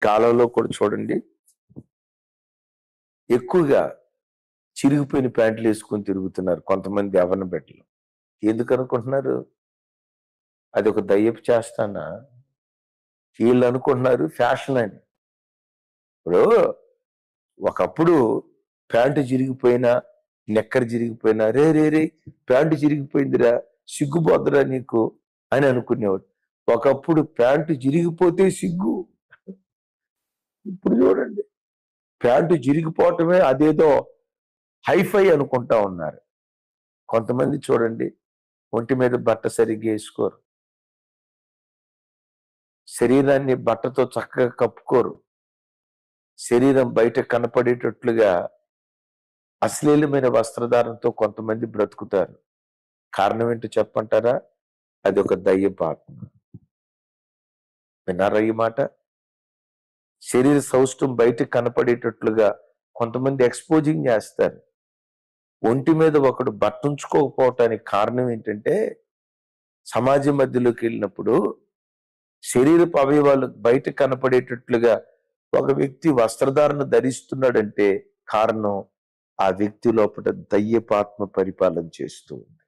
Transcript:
కాలంలో కూడా చూడండి, ఎక్కువగా చిరిగిపోయిన ప్యాంట్లు వేసుకొని తిరుగుతున్నారు కొంతమంది యవ్వన బిడ్డలు. ఎందుకు అనుకుంటున్నారు? అది ఒక దయ్యపు చేస్తానా? వీళ్ళు అనుకుంటున్నారు ఫ్యాషన్ అని. ఇప్పుడు ఒకప్పుడు ప్యాంటు చిరిగిపోయినా, నెక్కర్ చిరిగిపోయినా, రే రే రే ప్యాంటు చిరిగిపోయిందిరా, సిగ్గుపోద్దురా నీకు అని అనుకునేవాడు. ఒకప్పుడు ప్యాంటు చిరిగిపోతే సిగ్గు. ఇప్పుడు చూడండి, ప్యాంటు చిరిగిపోవటమే అదేదో హైఫై అనుకుంటా ఉన్నారు. కొంతమంది చూడండి, ఒంటి మీద బట్ట సరిగ్గా వేసుకోరు, శరీరాన్ని బట్టతో చక్కగా కప్పుకోరు, శరీరం బయట కనపడేటట్లుగా అశ్లీలమైన వస్త్రధారణతో కొంతమంది బ్రతుకుతారు. కారణం ఏంటో చెప్పంటారా? అది ఒక దయ్యపు ఆత్మ. విన్నారా ఈ మాట? శరీర సౌష్ఠం బయట కనపడేటట్లుగా కొంతమంది ఎక్స్పోజింగ్ చేస్తారు. ఒంటి మీద ఒకడు బట్ట ఉంచుకోకపోవటానికి కారణం ఏంటంటే, సమాజం మధ్యలోకి వెళ్ళినప్పుడు శరీరపు అవయవాలు బయట కనపడేటట్లుగా ఒక వ్యక్తి వస్త్రధారణ ధరిస్తున్నాడంటే కారణం ఆ వ్యక్తి లోపల దయ్యపాత్మ పరిపాలన చేస్తూ ఉంది.